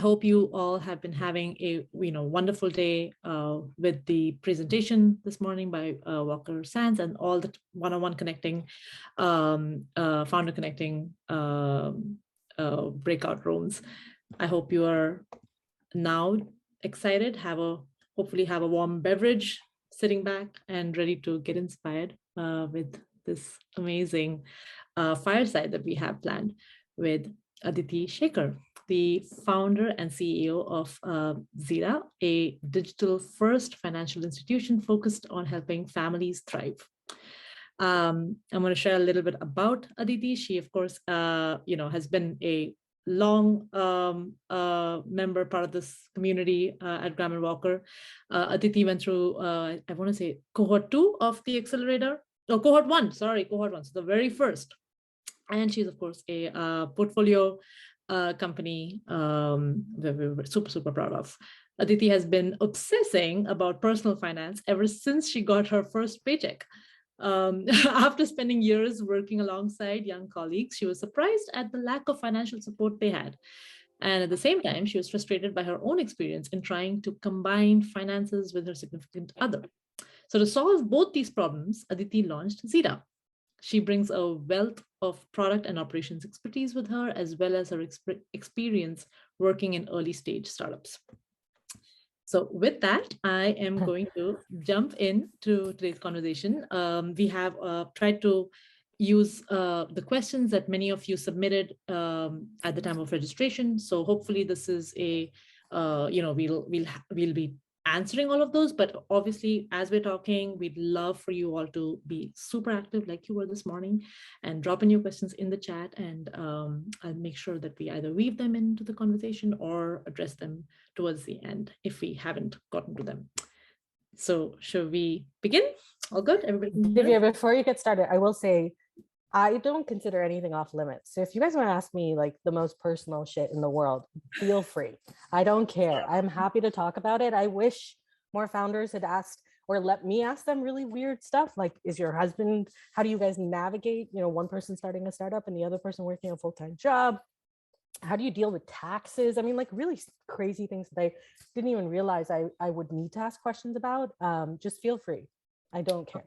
hope you all have been having a wonderful day with the presentation this morning by Walker Sands and all the one-on-one connecting, founder connecting breakout rooms. I hope you are now excited, hopefully have a warm beverage sitting back and ready to get inspired with this amazing fireside that we have planned with Aditi Shekar, the founder and CEO of Zeta, a digital-first financial institution focused on helping families thrive. I'm going to share a little bit about Aditi. She, of course, has been a long member, part of this community at Graham and Walker. Aditi went through, I want to say, cohort 2 of the accelerator. No, cohort 1, sorry, cohort 1, so the very first. And she's, of course, a portfolio company that we're super, super proud of. Aditi has been obsessing about personal finance ever since she got her first paycheck. After spending years working alongside young colleagues, she was surprised at the lack of financial support they had. And at the same time, she was frustrated by her own experience in trying to combine finances with her significant other. So to solve both these problems, Aditi launched Zeta. She brings a wealth of product and operations expertise with her, as well as her experience working in early stage startups. So with that, I am going to jump into today's conversation. We have tried to use the questions that many of you submitted at the time of registration. So hopefully this is a, we'll be answering all of those, but obviously as we're talking, we'd love for you all to be super active like you were this morning and drop in your questions in the chat, and I'll make sure that we either weave them into the conversation or address them towards the end if we haven't gotten to them. So should we begin? All good, everybody? Divya, before you get started, I will say, I don't consider anything off limits. So if you guys want to ask me like the most personal shit in the world, feel free. I don't care. I'm happy to talk about it. I wish more founders had asked or let me ask them really weird stuff. Like, is your husband, how do you guys navigate, one person starting a startup and the other person working a full-time job? How do you deal with taxes? I mean, like really crazy things that I didn't even realize I would need to ask questions about. Just feel free. I don't care.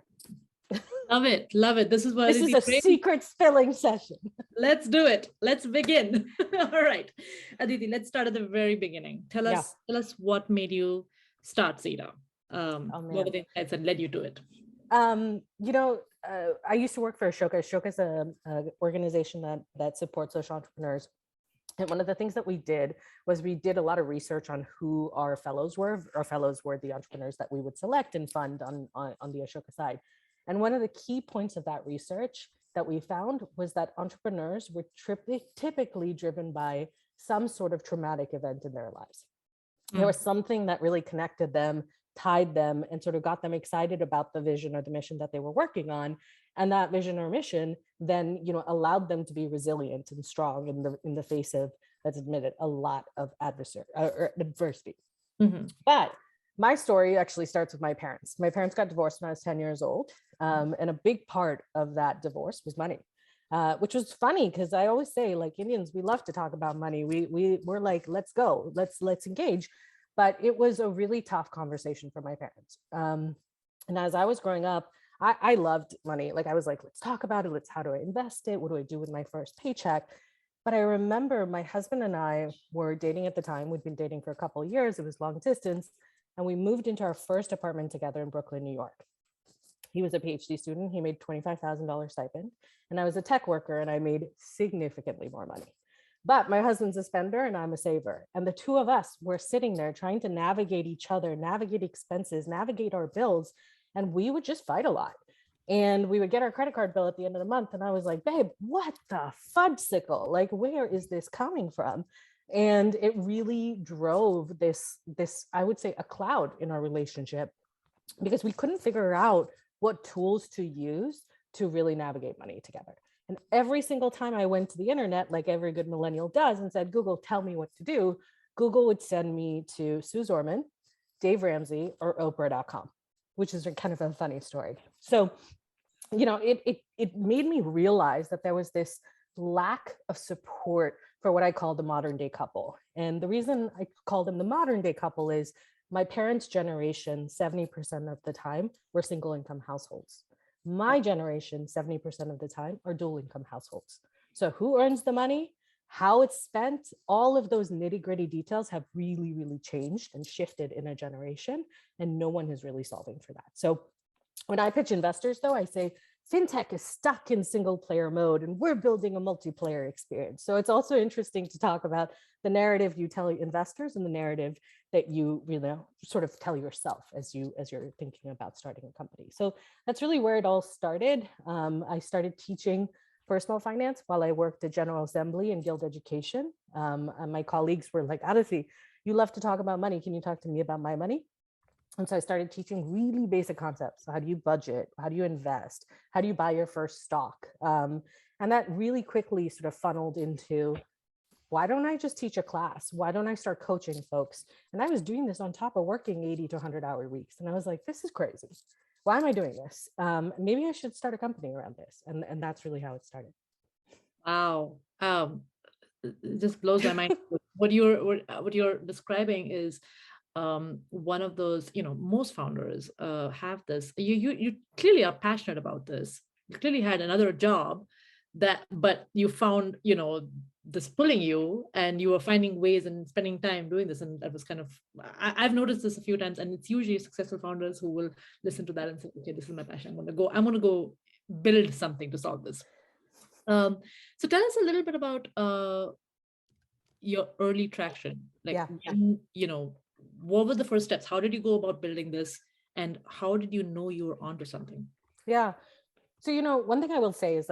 Love it. Love it. This is a secret spilling session. Let's do it. Let's begin. All right. Aditi, let's start at the very beginning. Tell us what made you start Zeta. What were the insights that led you to it? I used to work for Ashoka. Ashoka is an organization that supports social entrepreneurs. And one of the things that we did was we did a lot of research on who our fellows were. Our fellows were the entrepreneurs that we would select and fund on the Ashoka side. And one of the key points of that research that we found was that entrepreneurs were typically driven by some sort of traumatic event in their lives. There was something that really connected them, tied them, and sort of got them excited about the vision or the mission that they were working on. And that vision or mission then, allowed them to be resilient and strong in the face of, let's admit it, a lot of adversity. Mm-hmm. But my story actually starts with my parents. My parents got divorced when I was 10 years old. And a big part of that divorce was money, which was funny because I always say, like Indians, we love to talk about money. We're like, let's go, let's engage. But it was a really tough conversation for my parents. And as I was growing up, I loved money. Like I was like, let's talk about it. How do I invest it? What do I do with my first paycheck? But I remember my husband and I were dating at the time. We'd been dating for a couple of years. It was long distance. And we moved into our first apartment together in Brooklyn, New York. He was a PhD student. He made $25,000 stipend. And I was a tech worker and I made significantly more money. But my husband's a spender and I'm a saver. And the two of us were sitting there trying to navigate each other, navigate expenses, navigate our bills. And we would just fight a lot. And we would get our credit card bill at the end of the month. And I was like, babe, what the fudgesicle? Like, where is this coming from? And it really drove this, I would say, a cloud in our relationship because we couldn't figure out what tools to use to really navigate money together. And every single time I went to the internet, like every good millennial does, and said, Google, tell me what to do, Google would send me to Sue Zorman, Dave Ramsey, or Oprah.com, which is kind of a funny story. So, it made me realize that there was this lack of support for what I call the modern day couple. And the reason I call them the modern day couple is my parents' generation, 70% of the time, were single income households. My generation, 70% of the time, are dual income households. So who earns the money, how it's spent, all of those nitty gritty details have really, really changed and shifted in a generation, and no one is really solving for that. So when I pitch investors, though, I say, fintech is stuck in single player mode and we're building a multiplayer experience. So it's also interesting to talk about the narrative you tell investors and the narrative that you sort of tell yourself as you're thinking about starting a company. So that's really where it all started. I started teaching personal finance while I worked at General Assembly and Guild Education. And my colleagues were like, Aditi, you love to talk about money. Can you talk to me about my money? And so I started teaching really basic concepts. So how do you budget? How do you invest? How do you buy your first stock? And that really quickly sort of funneled into, why don't I just teach a class? Why don't I start coaching folks? And I was doing this on top of working 80 to 100-hour weeks. And I was like, this is crazy. Why am I doing this? Maybe I should start a company around this. And that's really how it started. Wow. It just blows my mind. What you're describing is one of those, most founders have this. You clearly are passionate about this. You clearly had another job but you found, this pulling you, and you were finding ways and spending time doing this. And that was kind of, I've noticed this a few times, and it's usually successful founders who will listen to that and say, okay, this is my passion. I'm going to go build something to solve this. So tell us a little bit about your early traction. What were the first steps? How did you go about building this? And how did you know you were onto something? Yeah. So, one thing I will say is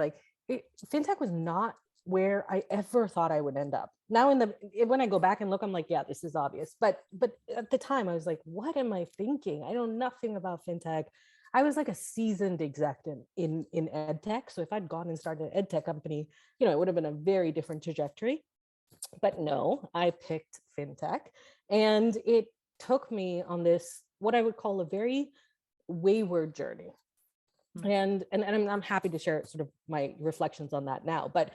fintech was not where I ever thought I would end up. Now when I go back and look, I'm like, yeah, this is obvious. But at the time I was like, what am I thinking? I know nothing about fintech. I was like a seasoned exec in ed tech. So if I'd gone and started an ed tech company, it would have been a very different trajectory. But no, I picked fintech, and it took me on this, what I would call a very wayward journey. And I'm happy to share sort of my reflections on that now. But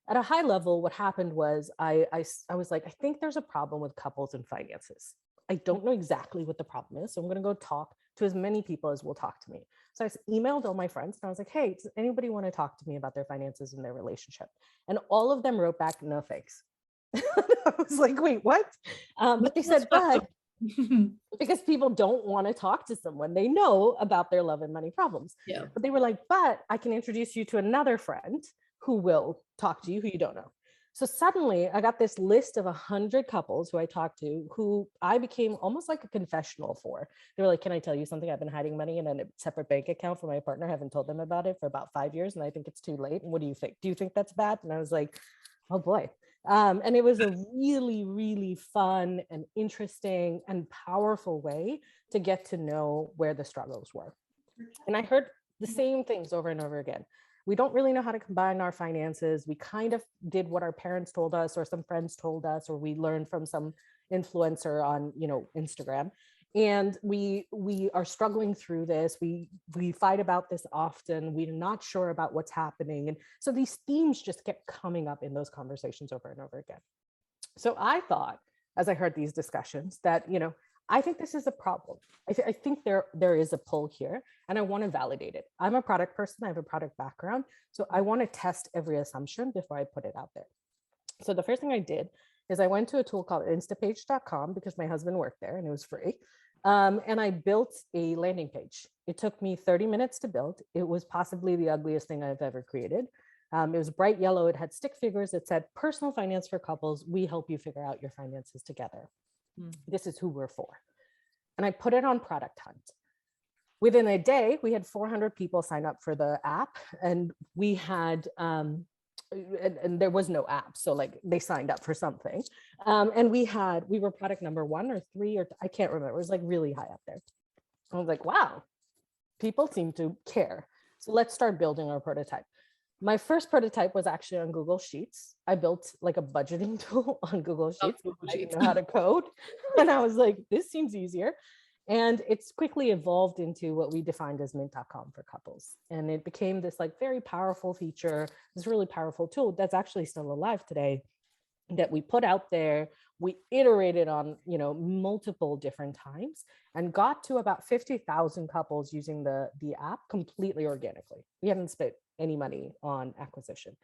at a high level, what happened was I was like, I think there's a problem with couples and finances. I don't know exactly what the problem is. So I'm going to go talk to as many people as will talk to me. So I emailed all my friends and I was like, hey, does anybody want to talk to me about their finances and their relationship? And all of them wrote back, no thanks. I was like, wait, what? But they said, but because people don't want to talk to someone they know about their love and money problems. Yeah. But they were like, but I can introduce you to another friend who will talk to you, who you don't know. So suddenly I got this list of 100 couples who I talked to, who I became almost like a confessional for. They were like, can I tell you something? I've been hiding money in a separate bank account for my partner. I haven't told them about it for about 5 years. And I think it's too late. And what do you think? Do you think that's bad? And I was like, oh boy. And it was a really, really fun and interesting and powerful way to get to know where the struggles were. And I heard the same things over and over again. We don't really know how to combine our finances. We kind of did what our parents told us, or some friends told us, or we learned from some influencer on, Instagram. And we are struggling through this. We fight about this often. We're not sure about what's happening. And so these themes just kept coming up in those conversations over and over again. So I thought, as I heard these discussions, that, I think this is a problem. I think there is a pull here, and I want to validate it. I'm a product person. I have a product background. So I want to test every assumption before I put it out there. So the first thing I did is I went to a tool called instapage.com because my husband worked there and it was free. And I built a landing page. It took me 30 minutes to build. It was possibly the ugliest thing I've ever created. It was bright yellow. It had stick figures. It said, personal finance for couples. We help you figure out your finances together. This is who we're for. And I put it on Product Hunt. Within a day, we had 400 people sign up for the app, and we had, and there was no app. So they signed up for something. And we were product number 1 or 3, or I can't remember. It was really high up there. I was like, wow, people seem to care. So let's start building our prototype. My first prototype was actually on Google Sheets. I built a budgeting tool on Google Sheets. I didn't know how to code. And I was like, this seems easier. And it's quickly evolved into what we defined as mint.com for couples. And it became this very powerful feature, this really powerful tool that's actually still alive today, that we put out there We iterated on, multiple different times and got to about 50,000 couples using the app completely organically. We hadn't spent any money on acquisition.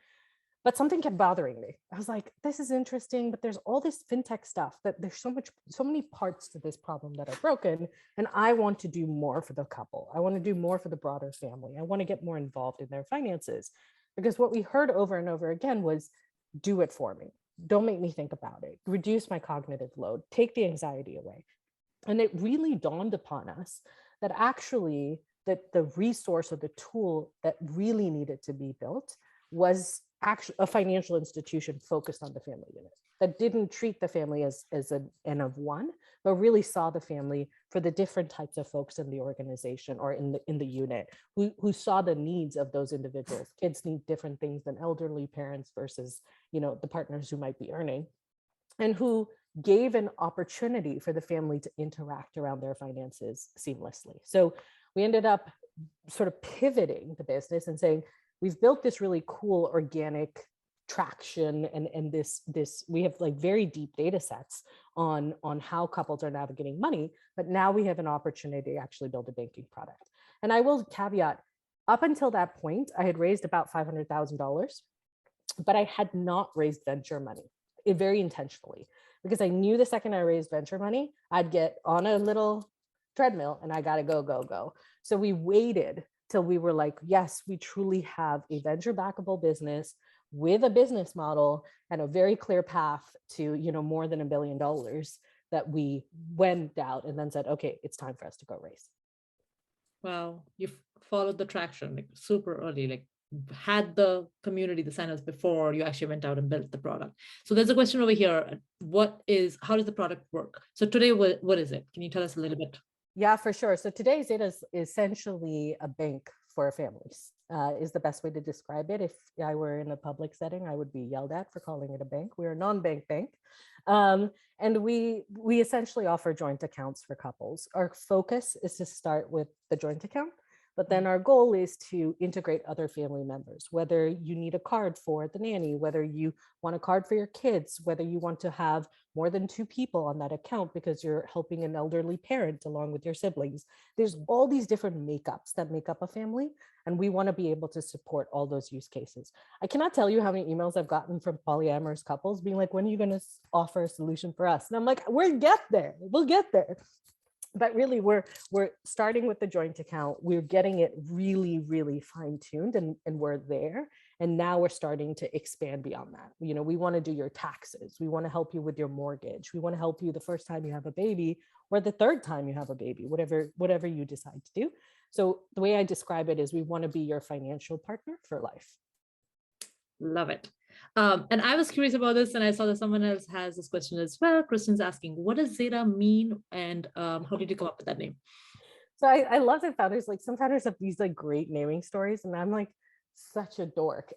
But something kept bothering me. I was like, this is interesting, but there's all this fintech stuff that there's so many parts to this problem that are broken. And I want to do more for the couple. I want to do more for the broader family. I want to get more involved in their finances. Because what we heard over and over again was, do it for me. Don't make me think about it. Reduce my cognitive load. Take the anxiety away. And it really dawned upon us that actually that the resource or the tool that really needed to be built was actually a financial institution focused on the family unit that didn't treat the family as an N of one, but really saw the family for the different types of folks in the organization or in the unit who saw the needs of those individuals. Kids need different things than elderly parents versus, the partners who might be earning, and who gave an opportunity for the family to interact around their finances seamlessly. So we ended up sort of pivoting the business and saying, we've built this really cool organic traction and this we have like very deep data sets on how couples are navigating money, but now we have an opportunity to actually build a banking product. And I will caveat, up until that point, I had raised about $500,000, but I had not raised venture money very intentionally, because I knew the second I raised venture money, I'd get on a little treadmill and I got to go. So we waited till we were like, yes, we truly have a venture backable business with a business model and a very clear path to, more than $1 billion, that we went out and then said, okay, it's time for us to go raise. Wow, you followed the traction like super early, like had the community, the signups before you actually went out and built the product. So there's a question over here. How does the product work? So today, what is it? Can you tell us a little bit? Yeah, for sure. So today, Zeta is essentially a bank for families, is the best way to describe it. If I were in a public setting, I would be yelled at for calling it a bank. We're a non-bank bank. And we essentially offer joint accounts for couples. Our focus is to start with the joint account, but then our goal is to integrate other family members, whether you need a card for the nanny, whether you want a card for your kids, whether you want to have more than 2 people on that account because you're helping an elderly parent along with your siblings. There's all these different makeups that make up a family, and we want to be able to support all those use cases. I cannot tell you how many emails I've gotten from polyamorous couples being like, when are you going to offer a solution for us? And I'm like, we'll get there. But really, we're starting with the joint account. We're getting it really, really fine-tuned, and we're there. And now we're starting to expand beyond that. We want to do your taxes. We want to help you with your mortgage. We want to help you the first time you have a baby or the third time you have a baby, whatever you decide to do. So the way I describe it is we want to be your financial partner for life. Love it. And I was curious about this, and I saw that someone else has this question as well. Kristen's asking, what does Zeta mean, and how did you come up with that name? So I love that founders, like some founders have these like great naming stories, and I'm like such a dork.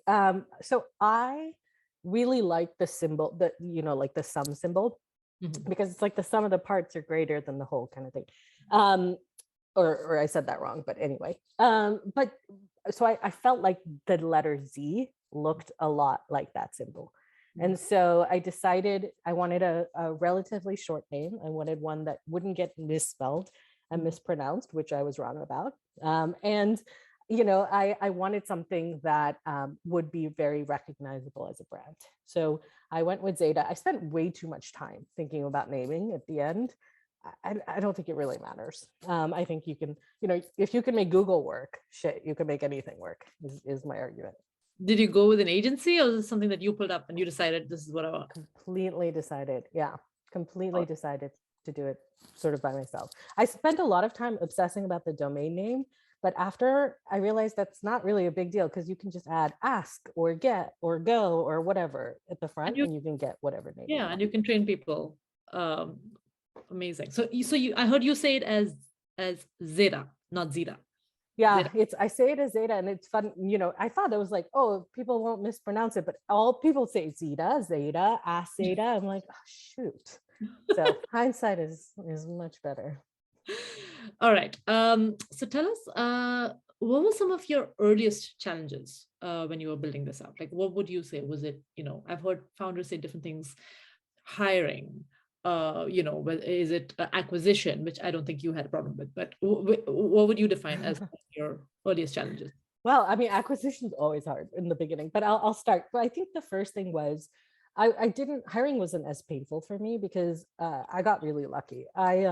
So I really like the symbol, that like the sum symbol, because it's like the sum of the parts are greater than the whole kind of thing. Or I said that wrong, but anyway. But so I felt like the letter Z looked a lot like that symbol. And so I decided I wanted a relatively short name. I wanted one that wouldn't get misspelled and mispronounced, which I was wrong about. And I wanted something that would be very recognizable as a brand. So I went with Zeta. I spent way too much time thinking about naming at the end. I don't think it really matters. I think you can, if you can make Google work, shit, you can make anything work, is my argument. Did you go with an agency, or was it something that you pulled up and you decided this is what I want? Completely decided. Yeah, completely decided to do it sort of by myself. I spent a lot of time obsessing about the domain name, but after I realized that's not really a big deal, because you can just add ask or get or go or whatever at the front, and you can get whatever name. Yeah, and you can train people. Amazing. So I heard you say it as Zeta, not Zeta. Yeah, I say it as Zeta, and it's fun. I thought it was like, oh, people won't mispronounce it, but all people say Zeta, ask Zeta. I'm like, oh, shoot. So hindsight is much better. All right. So tell us, what were some of your earliest challenges when you were building this out? Like, what would you say? Was it, I've heard founders say different things. hiring, is it acquisition, which I don't think you had a problem with, but what would you define as your earliest challenges? Well, I mean, acquisition's always hard in the beginning, but I'll start. But I think the first thing was I didn't, hiring wasn't as painful for me because I got really lucky. I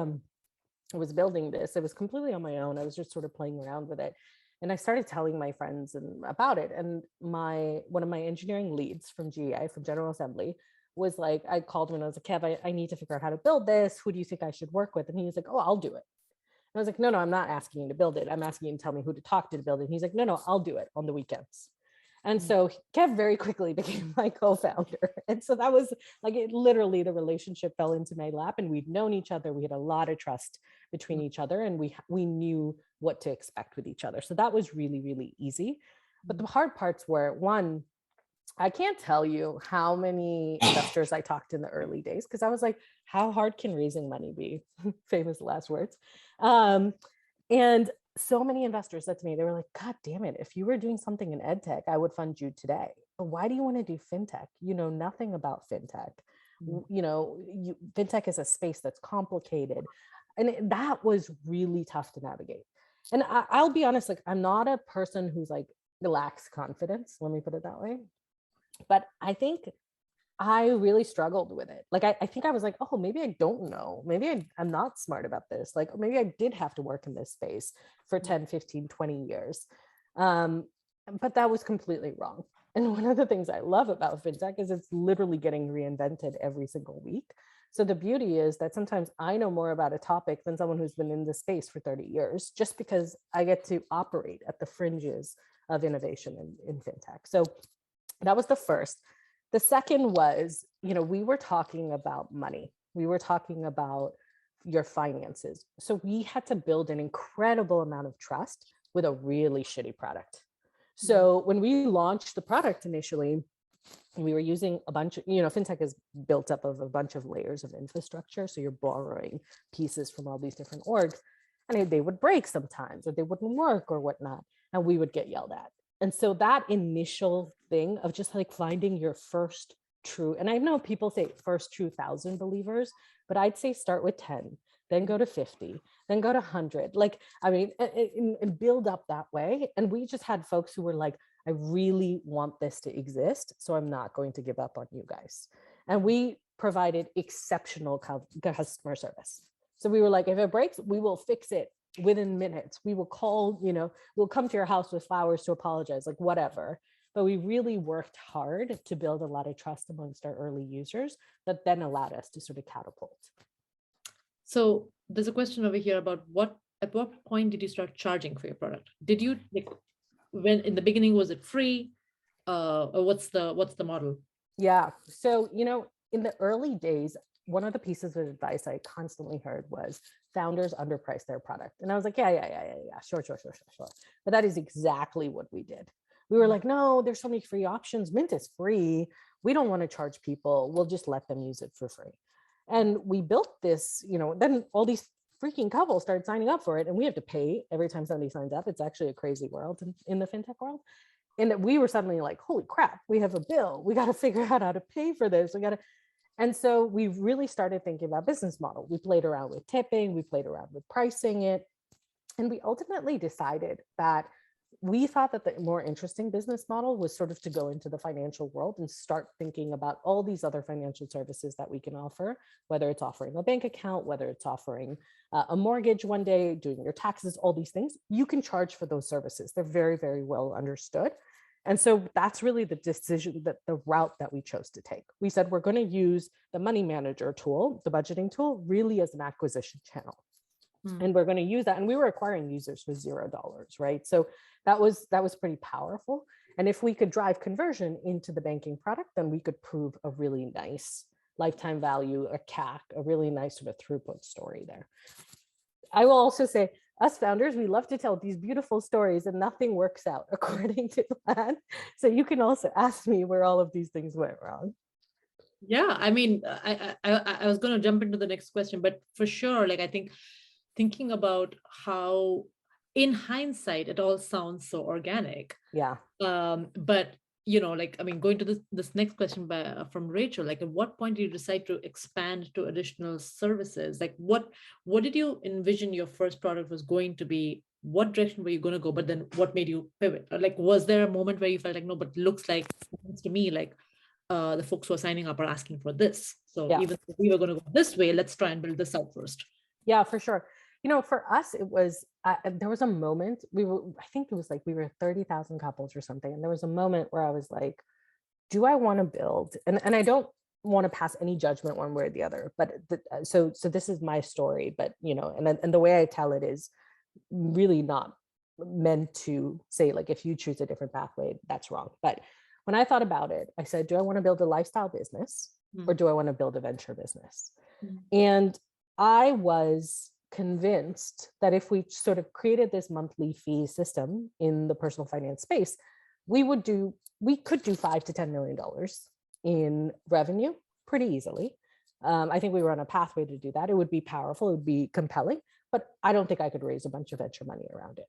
was building this. It was completely on my own. I was just sort of playing around with it. And I started telling my friends about it. And one of my engineering leads from GI, from General Assembly, was like, I called him and I was like, Kev, I need to figure out how to build this. Who do you think I should work with? And he was like, oh, I'll do it. I was like, no, I'm not asking you to build it. I'm asking you to tell me who to talk to build it. And he's like, no, I'll do it on the weekends. And so Kev very quickly became my co-founder. And so that was like, it literally, the relationship fell into my lap and we'd known each other. We had a lot of trust between each other and we knew what to expect with each other. So that was really, really easy. But the hard parts were, one, I can't tell you how many investors I talked in the early days because I was like, how hard can raising money be? Famous last words. And so many investors said to me, they were like, God damn it, if you were doing something in ed tech, I would fund you today. But why do you want to do fintech? You know nothing about fintech. Fintech is a space that's complicated. And that was really tough to navigate. And I'll be honest, like, I'm not a person who's like lacks confidence. Let me put it that way. But I think I really struggled with it. Like, I think I was like, oh, maybe I don't know. Maybe I'm not smart about this. Like, maybe I did have to work in this space for 10, 15, 20 years. But that was completely wrong. And one of the things I love about fintech is it's literally getting reinvented every single week. So the beauty is that sometimes I know more about a topic than someone who's been in the space for 30 years, just because I get to operate at the fringes of innovation in fintech. So that was the first. The second was, we were talking about money. We were talking about your finances. So we had to build an incredible amount of trust with a really shitty product. So when we launched the product initially, we were using a bunch of, fintech is built up of a bunch of layers of infrastructure. So you're borrowing pieces from all these different orgs, and they would break sometimes, or they wouldn't work or whatnot, and we would get yelled at. And so that initial thing of just like finding your first true, and I know people say first true 1,000 believers, but I'd say start with 10, then go to 50, then go to 100. Like, I mean, and build up that way. And we just had folks who were like, I really want this to exist, so I'm not going to give up on you guys. And we provided exceptional customer service. So we were like, if it breaks, we will fix it within minutes. We will call, we'll come to your house with flowers to apologize, like whatever. But we really worked hard to build a lot of trust amongst our early users that then allowed us to sort of catapult. So there's a question over here about at what point did you start charging for your product? Did you, like, when in the beginning, was it free? Or what's the model? Yeah. So, in the early days, one of the pieces of advice I constantly heard was founders underprice their product. And I was like, yeah, sure. But that is exactly what we did. We were like, no, there's so many free options. Mint is free. We don't want to charge people. We'll just let them use it for free. And we built this, then all these freaking couples started signing up for it, and we have to pay every time somebody signs up. It's actually a crazy world in the fintech world. And that we were suddenly like, holy crap, we have a bill. We got to figure out how to pay for this. And so we really started thinking about business model. We played around with tipping, we played around with pricing it. And we ultimately decided that we thought that the more interesting business model was sort of to go into the financial world and start thinking about all these other financial services that we can offer, whether it's offering a bank account, whether it's offering a mortgage one day, doing your taxes, all these things. You can charge for those services. They're very, very well understood. And so that's really the decision, that the route that we chose to take. We said, we're going to use the money manager tool, the budgeting tool, really as an acquisition channel. And we're going to use that. And we were acquiring users for $0, right? So that was pretty powerful. And if we could drive conversion into the banking product, then we could prove a really nice lifetime value, a CAC, a really nice sort of throughput story there. I will also say, us founders, we love to tell these beautiful stories and nothing works out according to plan. So you can also ask me where all of these things went wrong. Yeah, I mean, I was going to jump into the next question, but for sure, like, I think thinking about how in hindsight it all sounds so organic. Yeah. But like, I mean, going to this next question from Rachel, like, at what point did you decide to expand to additional services? Like, what did you envision your first product was going to be? What direction were you going to go? But then what made you pivot? Or, like, was there a moment where you felt like, no, but looks like, looks to me like the folks who are signing up are asking for this. So Yeah. even if we were going to go this way, let's try and build this out first. Yeah, for sure. For us, it was, there was a moment I think it was like we were 30,000 couples or something. And there was a moment where I was like, do I want to build? And I don't want to pass any judgment one way or the other, but so this is my story, but and the way I tell it is really not meant to say like, if you choose a different pathway, that's wrong. But when I thought about it, I said, do I want to build a lifestyle business or do I want to build a venture business? And I was convinced that if we sort of created this monthly fee system in the personal finance space, we could do $5 to $10 million in revenue pretty easily. I think we were on a pathway to do that. It would be powerful, it would be compelling, but I don't think I could raise a bunch of venture money around it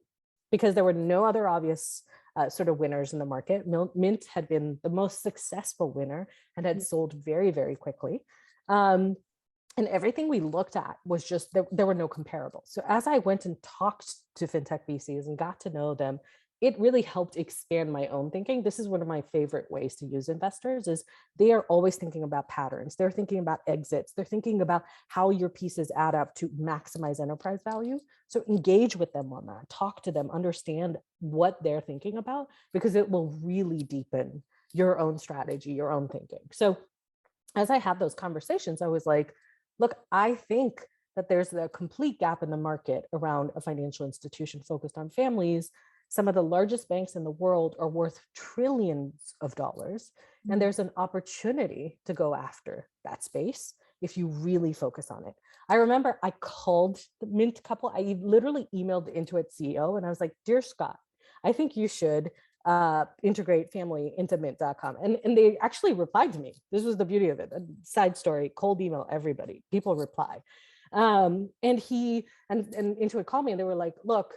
because there were no other obvious sort of winners in the market. Mint had been the most successful winner and had sold very, very quickly. And everything we looked at was just, there were no comparables. So as I went and talked to fintech VCs and got to know them, it really helped expand my own thinking. This is one of my favorite ways to use investors is they are always thinking about patterns. They're thinking about exits. They're thinking about how your pieces add up to maximize enterprise value. So engage with them on that, talk to them, understand what they're thinking about, because it will really deepen your own strategy, your own thinking. So as I had those conversations, I was like, look, I think that there's a complete gap in the market around a financial institution focused on families. Some of the largest banks in the world are worth trillions of dollars. And there's an opportunity to go after that space if you really focus on it. I remember I called the Mint couple. I literally emailed the Intuit CEO and I was like, dear Scott, I think you should integrate family into mint.com. And they actually replied to me. This was the beauty of it. A side story, cold email, everybody, people reply. And Intuit called me and they were like, look,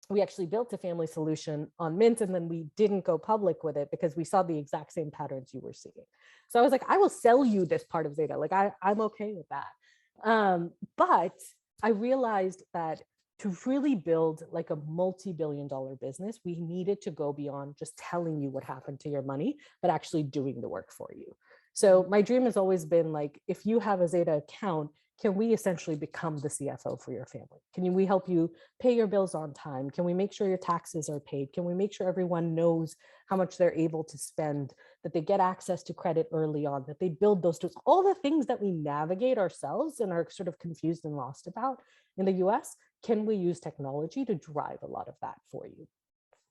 we actually built a family solution on Mint and then we didn't go public with it because we saw the exact same patterns you were seeing. So I was like, I will sell you this part of Zeta. Like I'm okay with that. But I realized that to really build like a multi-billion-dollar business, we needed to go beyond just telling you what happened to your money, but actually doing the work for you. So my dream has always been like, if you have a Zeta account, can we essentially become the CFO for your family? Can we help you pay your bills on time? Can we make sure your taxes are paid? Can we make sure everyone knows how much they're able to spend, that they get access to credit early on, that they build those tools, all the things that we navigate ourselves and are sort of confused and lost about in the US? Can we use technology to drive a lot of that for you?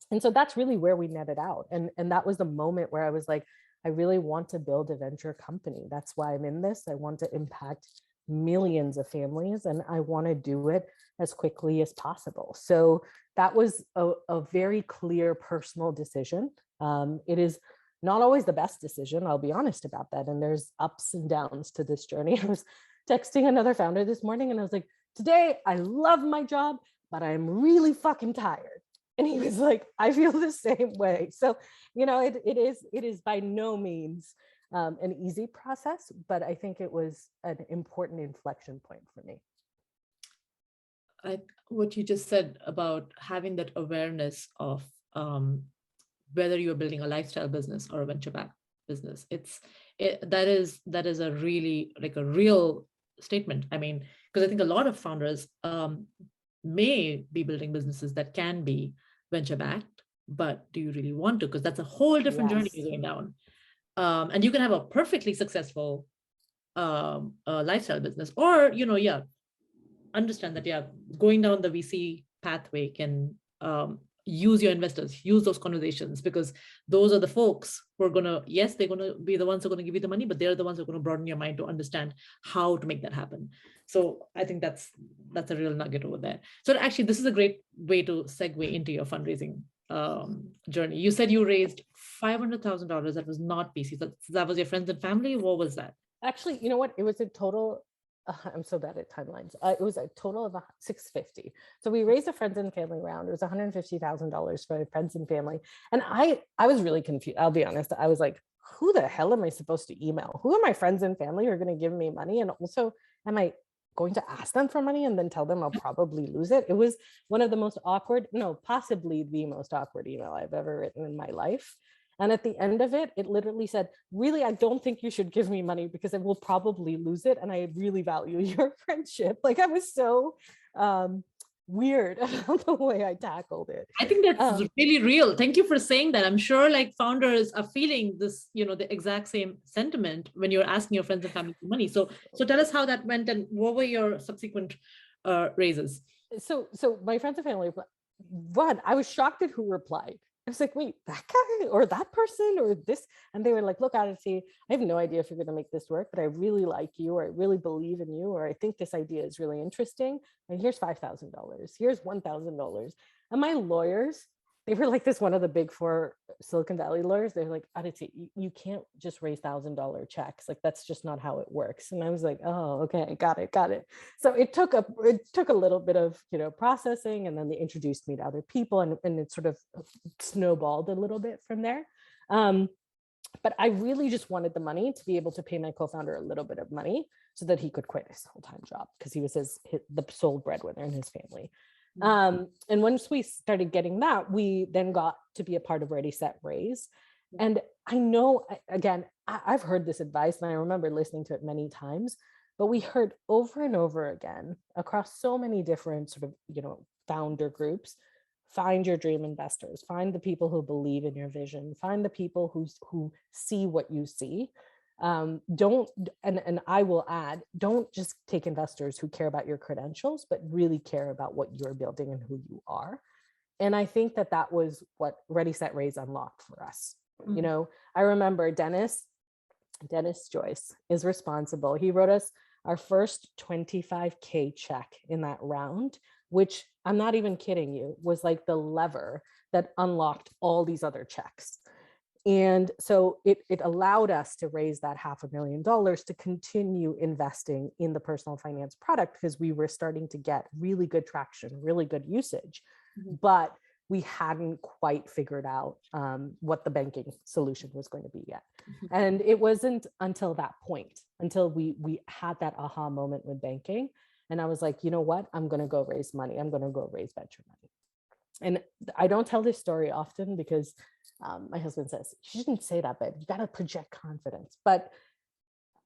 And so that's really where we netted out. And that was the moment where I was like, I really want to build a venture company. That's why I'm in this. I want to impact millions of families and I want to do it as quickly as possible. So that was a very clear personal decision. It is not always the best decision, I'll be honest about that. And there's ups and downs to this journey. I was texting another founder this morning and I was like, today I love my job, but I'm really fucking tired. And he was like, I feel the same way. So, it is by no means an easy process, but I think it was an important inflection point for me. What you just said about having that awareness of whether you're building a lifestyle business or a venture-backed business, that is a really like a real statement. I mean, because I think a lot of founders may be building businesses that can be venture-backed, but do you really want to? Because that's a whole different journey you're going down. And you can have a perfectly successful lifestyle business, or understand that going down the VC pathway can use your investors, use those conversations, because those are the folks who are gonna, yes, they're gonna be the ones who are gonna give you the money, but they're the ones who are gonna broaden your mind to understand how to make that happen. So I think that's a real nugget over there. So actually, this is a great way to segue into your fundraising journey. You said you raised $500,000. That was not VC. That was your friends and family. What was that? Actually, you know what? It was a total I'm so bad at timelines. It was a total of 650. So we raised a friends and family round. It was $150,000 for friends and family. And I was really confused. I'll be honest. I was like, who the hell am I supposed to email? Who are my friends and family who are going to give me money? And also, am I going to ask them for money and then tell them I'll probably lose it? It was one of the most awkward, no, possibly the most awkward email I've ever written in my life. And at the end of it, it literally said, really, I don't think you should give me money because I will probably lose it. And I really value your friendship. Like, I was so weird about the way I tackled it. I think that's really real. Thank you for saying that. I'm sure like founders are feeling this, the exact same sentiment when you're asking your friends and family for money. So tell us how that went and what were your subsequent raises? So my friends and family, one, I was shocked at who replied. I was like, wait, that guy or that person or this? And they were like, look, Aditi, I have no idea if you're going to make this work, but I really like you, or I really believe in you, or I think this idea is really interesting. And here's $5,000. Here's $1,000. And my lawyers, they were like this, one of the big four Silicon Valley lawyers. They're like, Aditi, you can't just raise $1,000 checks. Like, that's just not how it works. And I was like, oh, okay, got it. So it took a little bit of, processing, and then they introduced me to other people, and it sort of snowballed a little bit from there. But I really just wanted the money to be able to pay my co-founder a little bit of money so that he could quit his full-time job, because he was the sole breadwinner in his family. And once we started getting that, we then got to be a part of Ready, Set, Raise. And I know, again, I've heard this advice and I remember listening to it many times, but we heard over and over again across so many different sort of, founder groups: find your dream investors, find the people who believe in your vision, find the people who see what you see. Don't, and I will add, don't just take investors who care about your credentials, but really care about what you're building and who you are. And I think that was what Ready, Set, Raise unlocked for us. Mm-hmm. I remember Dennis Joyce is responsible. He wrote us our first $25K check in that round, which, I'm not even kidding you, was like the lever that unlocked all these other checks. And so it allowed us to raise that $500,000 to continue investing in the personal finance product, because we were starting to get really good traction, really good usage, but we hadn't quite figured out what the banking solution was going to be yet. And it wasn't until that point, until we had that aha moment with banking. And I was like, you know what? I'm going to go raise money. I'm going to go raise venture money. And I don't tell this story often because my husband says, you shouldn't say that, but you got to project confidence. But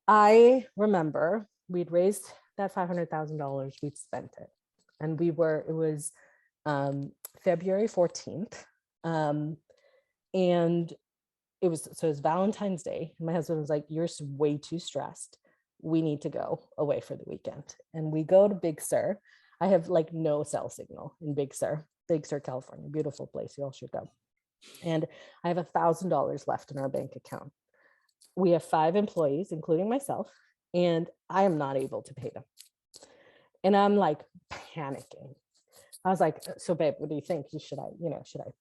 I remember we'd raised that $500,000, we'd spent it. And it was February 14th. And it was Valentine's Day. And my husband was like, you're way too stressed. We need to go away for the weekend. And we go to Big Sur. I have like no cell signal in Big Sur, California, beautiful place. You all should go. And I have $1,000 left in our bank account. We have 5 employees, including myself, and I am not able to pay them. And I'm like panicking. I was like, so babe, what do you think? Should I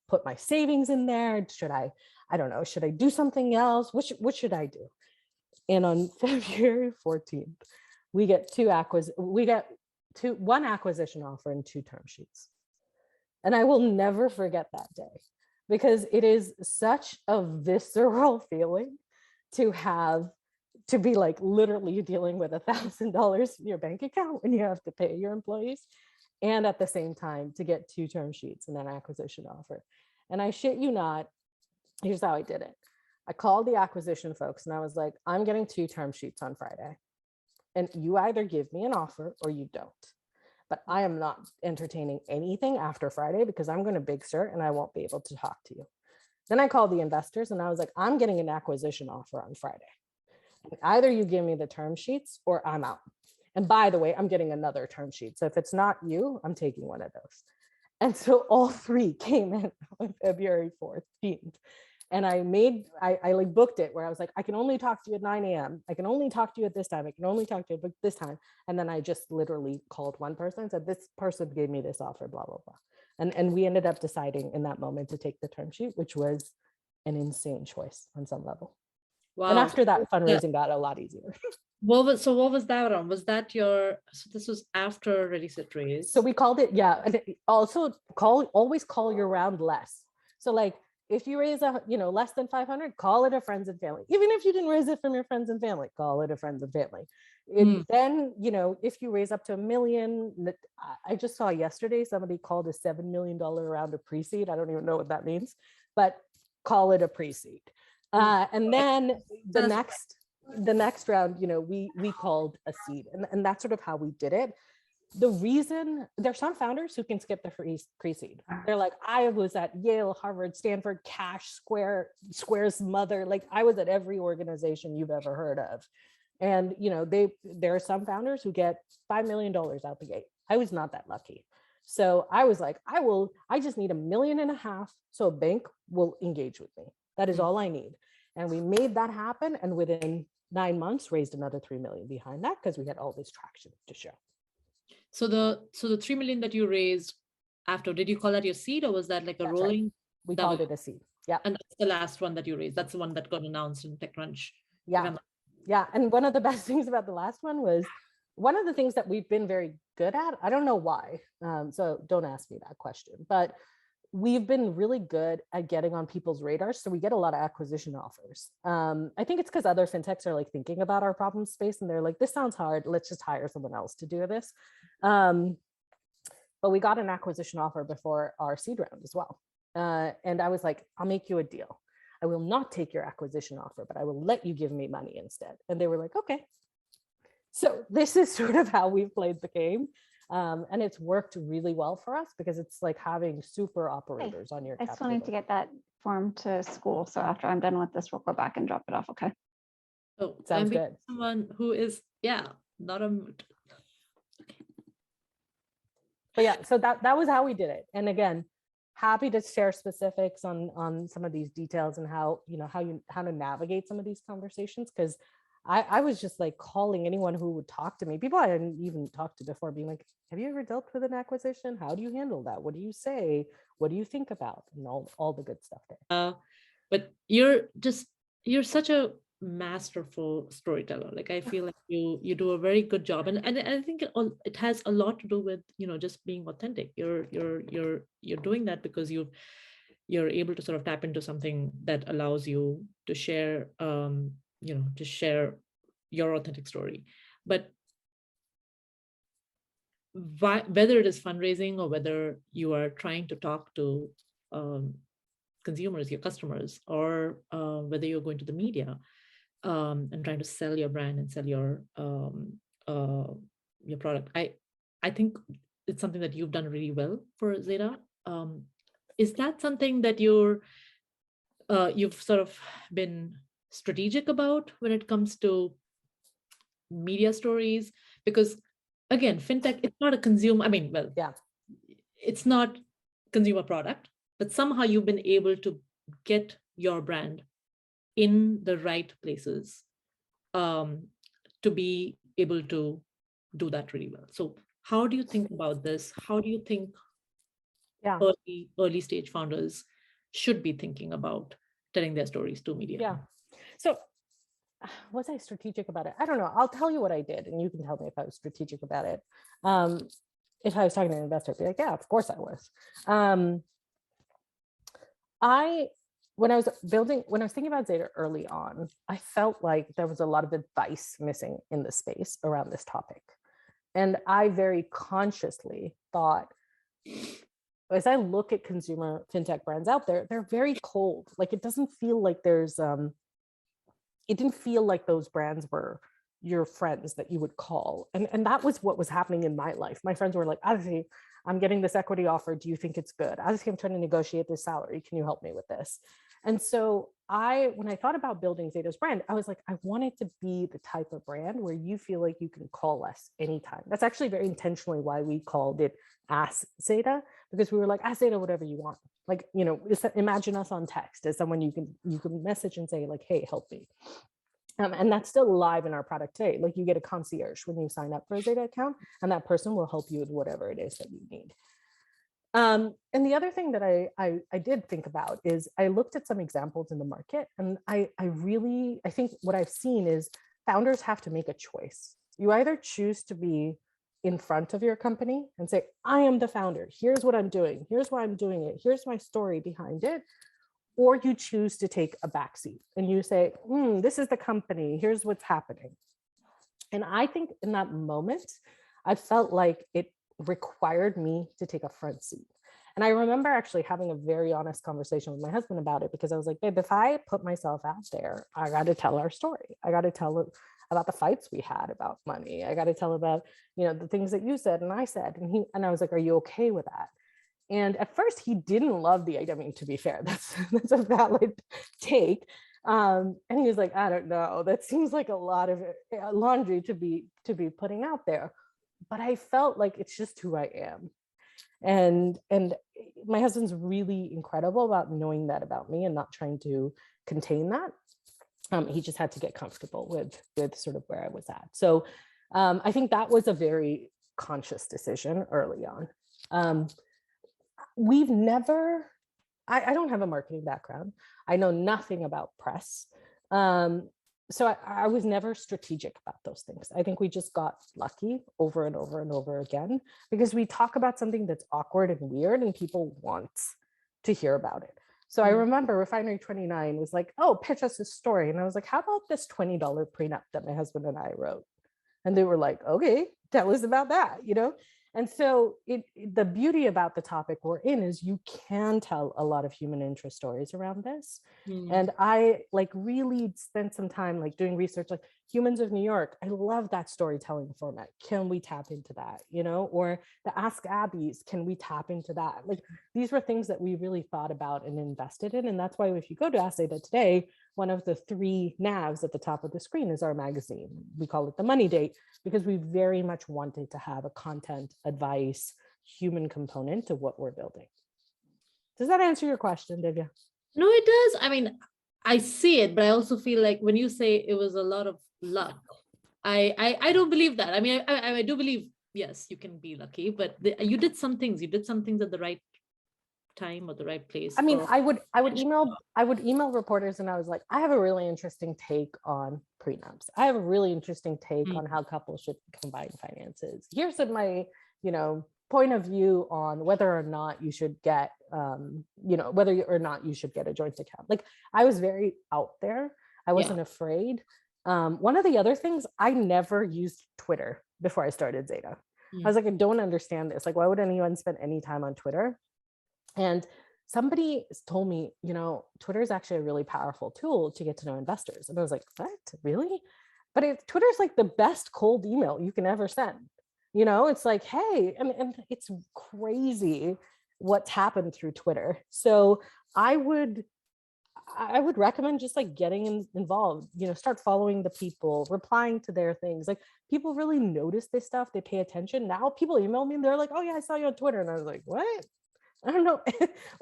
put my savings in there? Should I don't know, should I do something else? What should I do? And on February 14th, we get one acquisition offer and 2 term sheets. And I will never forget that day, because it is such a visceral feeling to be like literally dealing with $1,000 in your bank account when you have to pay your employees, and at the same time to get 2 term sheets and an acquisition offer. And I shit you not, here's how I did it. I called the acquisition folks and I was like, I'm getting 2 term sheets on Friday, and you either give me an offer or you don't. But I am not entertaining anything after Friday because I'm going to Big Sur and I won't be able to talk to you. Then I called the investors and I was like, I'm getting an acquisition offer on Friday. Either you give me the term sheets or I'm out. And by the way, I'm getting another term sheet. So if it's not you, I'm taking one of those. And so all 3 came in on February 14th. And I like booked it where I was like, I can only talk to you at 9 a.m. I can only talk to you at this time. I can only talk to you at this time. And then I just literally called one person and said, this person gave me this offer, blah, blah, blah. And we ended up deciding in that moment to take the term sheet, which was an insane choice on some level. Wow. And after that, fundraising got a lot easier. What was that around? Was that so this was after Ready Set Raise? So we called it, yeah. And also always call your round less. So like if you raise less than 500, call it a friends and family. Even if you didn't raise it from your friends and family, call it a friends and family. Then, if you raise up to $1 million, I just saw yesterday somebody called a $7 million round of pre-seed. I don't even know what that means, but call it a pre-seed. And then the next round, we called a seed, and that's sort of how we did it. The reason there's some founders who can skip the pre-seed. They're like, I was at Yale, Harvard, Stanford, Square's mother. Like I was at every organization you've ever heard of. And, there are some founders who get $5 million out the gate. I was not that lucky. So I was like, I just need $1.5 million. So a bank will engage with me. That is all I need. And we made that happen. And within 9 months, raised another 3 million behind that because we had all this traction to show. So the 3 million that you raised after, did you call that your seed, or was that like a That's rolling? Right. We called it a seed. Yeah. And that's the last one that you raised. That's the one that got announced in TechCrunch. Yeah. Yeah. And one of the best things about the last one was one of the things that we've been very good at. I don't know why. So don't ask me that question, but we've been really good at getting on people's radars. So we get a lot of acquisition offers. I think it's because other fintechs are like thinking about our problem space and they're like, this sounds hard. Let's just hire someone else to do this. But we got an acquisition offer before our seed round as well. And I was like, I'll make you a deal. I will not take your acquisition offer, but I will let you give me money instead. And they were like, okay. So this is sort of how we've played the game. And it's worked really well for us because it's like having super operators on your I still need to get that form to school. So after I'm done with this, we'll go back and drop it off. Okay. Oh, sounds good. Someone who is, not a. But yeah, so that was how we did it. And again, happy to share specifics on some of these details and how to navigate some of these conversations. Because I was just like calling anyone who would talk to me, people I hadn't even talked to before, being like, have you ever dealt with an acquisition? How do you handle that? What do you say? What do you think about? And all the good stuff there. But you're such a masterful storyteller. Like I feel like you do a very good job, and I think it has a lot to do with just being authentic. You're doing that because you're able to sort of tap into something that allows you to share to share your authentic story. But whether it is fundraising or whether you are trying to talk to consumers, your customers, or whether you're going to the media and trying to sell your brand and sell your product, I think it's something that you've done really well for Zeta. Is that something that you've sort of been strategic about when it comes to media stories? Because again, fintech, it's not a consumer. I mean, well, yeah, it's not consumer product, but somehow you've been able to get your brand in the right places to be able to do that really well. So how do you think about this? How do you think early stage founders should be thinking about telling their stories to media? Yeah. So was I strategic about it? I don't know. I'll tell you what I did, and you can tell me if I was strategic about it. If I was talking to an investor, I'd be like, yeah, of course I was. When I was thinking about Zeta early on, I felt like there was a lot of advice missing in the space around this topic. And I very consciously thought, as I look at consumer fintech brands out there, they're very cold. Like it doesn't feel like it didn't feel like those brands were your friends that you would call. And that was what was happening in my life. My friends were like, Aditi, I'm getting this equity offer. Do you think it's good? Aditi, I'm trying to negotiate this salary. Can you help me with this? And so when I thought about building Zeta's brand, I was like, I want it to be the type of brand where you feel like you can call us anytime. That's actually very intentionally why we called it Ask Zeta, because we were like, ask Zeta whatever you want. Like, imagine us on text as someone you can message and say like, hey, help me. And that's still live in our product today. Like you get a concierge when you sign up for a Zeta account, and that person will help you with whatever it is that you need. And the other thing that I did think about is I looked at some examples in the market, and I think what I've seen is founders have to make a choice. You either choose to be in front of your company and say, I am the founder. Here's what I'm doing. Here's why I'm doing it. Here's my story behind it. Or you choose to take a backseat and you say, this is the company. Here's what's happening. And I think in that moment, I felt like it required me to take a front seat. And I remember actually having a very honest conversation with my husband about it, because I was like, babe, if I put myself out there, I got to tell our story. I got to tell about the fights we had about money. I got to tell about, the things that you said and I said. And I was like, are you okay with that? And at first he didn't love the idea. I mean, to be fair, that's a valid take. And he was like, I don't know, that seems like a lot of laundry to be putting out there. But I felt like it's just who I am. And my husband's really incredible about knowing that about me and not trying to contain that. He just had to get comfortable with sort of where I was at. So I think that was a very conscious decision early on. We've never, I don't have a marketing background. I know nothing about press. So I was never strategic about those things. I think we just got lucky over and over and over again, because we talk about something that's awkward and weird and people want to hear about it. So I remember Refinery 29 was like, oh, pitch us a story. And I was like, how about this $20 prenup that my husband and I wrote? And they were like, okay, tell us about that, And so the beauty about the topic we're in is you can tell a lot of human interest stories around this. And I really spent some time doing research, like Humans of New York. I love that storytelling format. Can we tap into that? Or the Ask Abbeys, can we tap into that? These were things that we really thought about and invested in. And that's why if you go to Ask Zeta today, one of the 3 navs at the top of the screen is our magazine. We call it the Money Date, because we very much wanted to have a content, advice, human component to what we're building. Does that answer your question, Divya? No, it does. I mean, I see it, but I also feel like when you say it was a lot of luck, I don't believe that. I mean, I do believe, yes, you can be lucky, but you did some things at the right time or the right place. I mean, I would email reporters and I was like, I have a really interesting take on prenups. I have a really interesting take on how couples should combine finances. Here's my, point of view on whether or not you should get, whether or not you should get a joint account. I was very out there. I wasn't afraid. One of the other things, I never used Twitter before I started Zeta. I was like, I don't understand this. Why would anyone spend any time on Twitter? And somebody told me, Twitter is actually a really powerful tool to get to know investors. And I was like, what, really? But Twitter's the best cold email you can ever send. It's like, hey, and it's crazy what's happened through Twitter. So I would recommend just getting involved, start following the people, replying to their things. People really notice this stuff. They pay attention. Now people email me and they're like, oh yeah, I saw you on Twitter. And I was like, what? I don't know.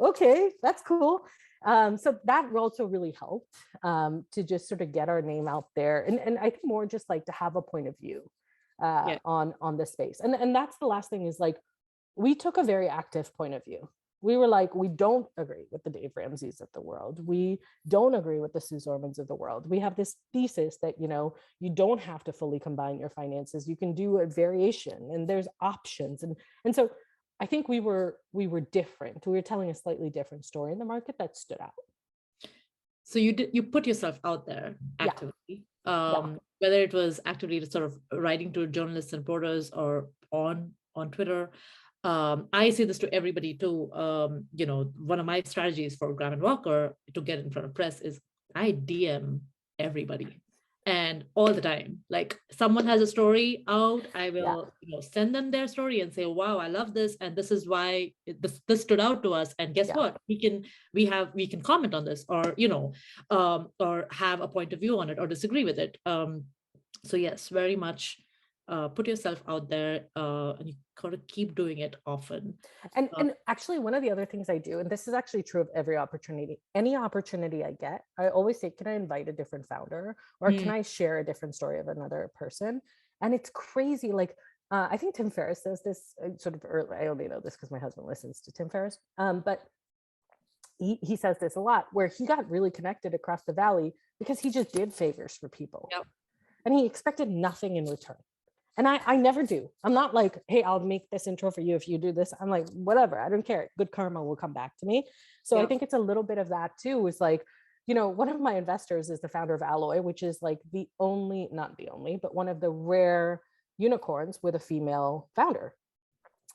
Okay, that's cool. So that also really helped to just sort of get our name out there. And I think more just to have a point of view on this space. And that's the last thing is we took a very active point of view. We were like, we don't agree with the Dave Ramseys of the world. We don't agree with the Sue Zormans of the world. We have this thesis that, you don't have to fully combine your finances. You can do a variation and there's options. And so I think we were different. We were telling a slightly different story in the market that stood out. So you put yourself out there actively, whether it was actively sort of writing to journalists and reporters or on Twitter. I say this to everybody too. One of my strategies for Graham and Walker to get in front of press is I DM everybody. And all the time, someone has a story out, I will send them their story and say, wow, I love this. And this is why this stood out to us. And guess what? We can comment on this or have a point of view on it or disagree with it. So yes, very much put yourself out there and you gotta keep doing it often. And actually one of the other things I do, and this is actually true of every opportunity, any opportunity I get, I always say, can I invite a different founder or can I share a different story of another person? And it's crazy. I think Tim Ferriss says this sort of early. I only know this because my husband listens to Tim Ferriss. But he says this a lot, where he got really connected across the valley because he just did favors for people. Yep. and he expected nothing in return. And I never do. I'm not like, hey, I'll make this intro for you if you do this. I'm like, whatever, I don't care. Good karma will come back to me. So I think it's a little bit of that too. It's like, one of my investors is the founder of Alloy, which is like not the only, but one of the rare unicorns with a female founder.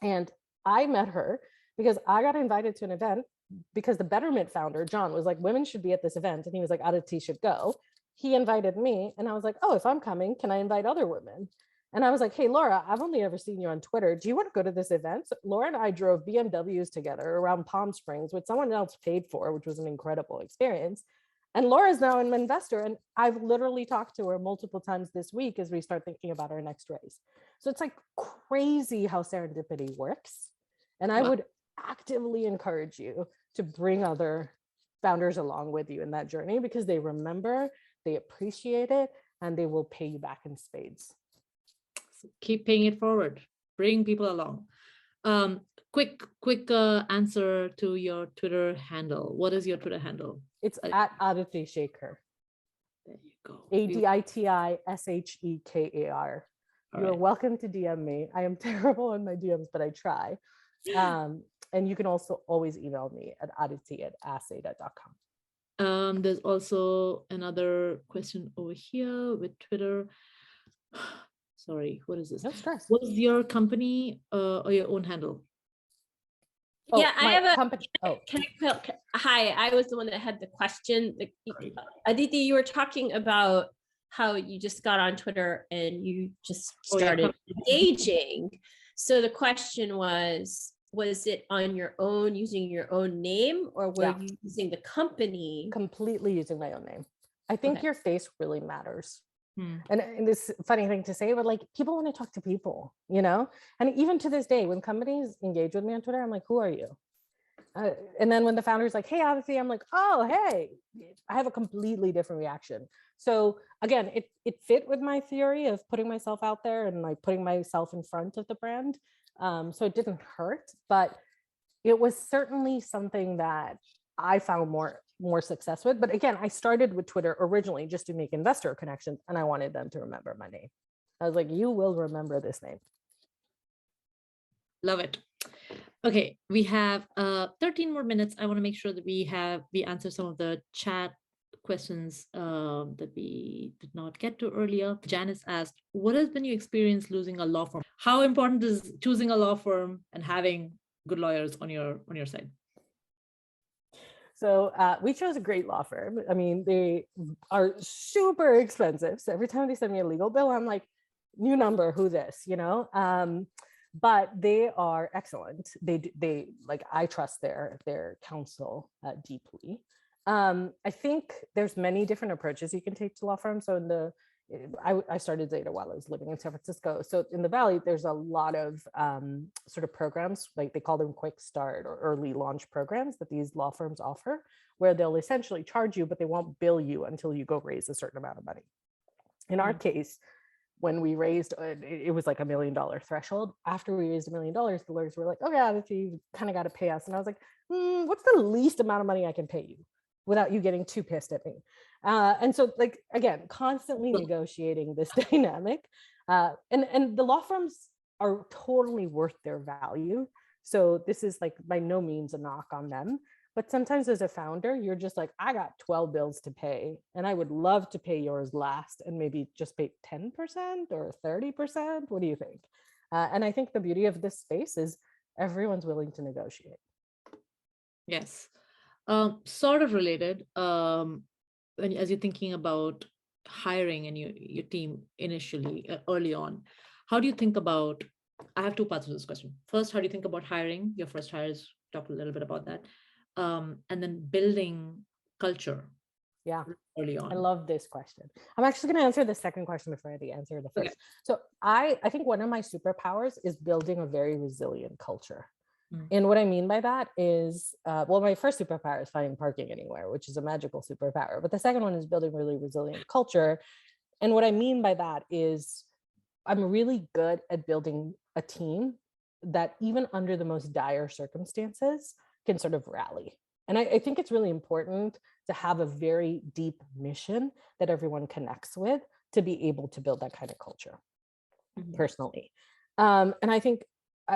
And I met her because I got invited to an event because the Betterment founder, John, was like, women should be at this event. And he was like, Aditi should go. He invited me. And I was like, oh, if I'm coming, can I invite other women? And I was like, hey, Laura, I've only ever seen you on Twitter. Do you want to go to this event? So Laura and I drove BMWs together around Palm Springs, which someone else paid for, which was an incredible experience. And Laura's now an investor. And I've literally talked to her multiple times this week as we start thinking about our next raise. So it's like crazy how serendipity works. And I would actively encourage you to bring other founders along with you in that journey, because they remember, they appreciate it, and they will pay you back in spades. Keep paying it forward. Bring people along. Quick answer to your Twitter handle. What is your Twitter handle? It's at Aditi Shekar. There you go. ADITISHEKAR. You're welcome to DM me. I am terrible on my DMs, but I try. And you can also always email me at aditi@zeta.com. There's also another question over here with Twitter. Sorry, what is this? No stress. What is your company or your own handle? Yeah, I have a company. Hi, I was the one that had the question. Aditi, you were talking about how you just got on Twitter and you just started engaging. So the question was it on your own, using your own name, or were you using the company? Completely using my own name. I think your face really matters. And this funny thing to say, but like, people want to talk to people, and even to this day, when companies engage with me on Twitter, I'm like, who are you? And then when the founder's like, hey, Aditi, I'm like, oh, hey, I have a completely different reaction. So again, it fit with my theory of putting myself out there and like putting myself in front of the brand. So it didn't hurt, but it was certainly something that I found more success with. But again, I started with Twitter originally just to make investor connections, and I wanted them to remember my name. I was like, you will remember this name. Love it. Okay, we have 13 more minutes. I want to make sure that we answer some of the chat questions that we did not get to earlier. Janice asked, what has been your experience losing a law firm? How important is choosing a law firm and having good lawyers on your side? So we chose a great law firm. I mean, they are super expensive. So every time they send me a legal bill, I'm like, new number, who this, but they are excellent. They like, I trust their counsel deeply. I think there's many different approaches you can take to law firms. So I started Zeta while I was living in San Francisco. So in the Valley, there's a lot of sort of programs, like they call them quick start or early launch programs that these law firms offer, where they'll essentially charge you, but they won't bill you until you go raise a certain amount of money. In our case, when we raised, it was like $1 million threshold. After we raised $1 million, the lawyers were like, oh yeah, you kind of got to pay us. And I was like, what's the least amount of money I can pay you without you getting too pissed at me? And so like, again, constantly negotiating this dynamic. And the law firms are totally worth their value. So this is like by no means a knock on them. But sometimes as a founder, you're just like, I got 12 bills to pay, and I would love to pay yours last and maybe just pay 10% or 30%. What do you think? And I think the beauty of this space is everyone's willing to negotiate. Yes. Sort of related. As you're thinking about hiring and your team initially, early on, how do you think about, I have two parts of this question. First, how do you think about hiring your first hires? Talk a little bit about that. And then building culture. Yeah, early on. I love this question. I'm actually going to answer the second question before I answer the first. Okay. So I think one of my superpowers is building a very resilient culture. And what I mean by that is, my first superpower is finding parking anywhere, which is a magical superpower. But the second one is building really resilient culture. And what I mean by that is I'm really good at building a team that even under the most dire circumstances can sort of rally. And I think it's really important to have a very deep mission that everyone connects with, to be able to build that kind of culture Mhm. personally. And I think,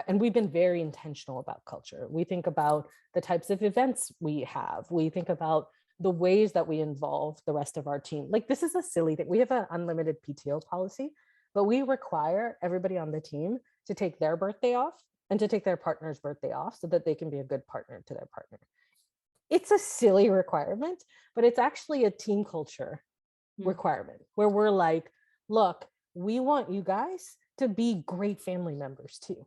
and we've been very intentional about culture. We think about the types of events we have. We think about the ways that we involve the rest of our team. Like, this is a silly thing. We have an unlimited PTO policy, but we require everybody on the team to take their birthday off and to take their partner's birthday off so that they can be a good partner to their partner. It's a silly requirement, but it's actually a team culture requirement where we're like, look, we want you guys to be great family members too.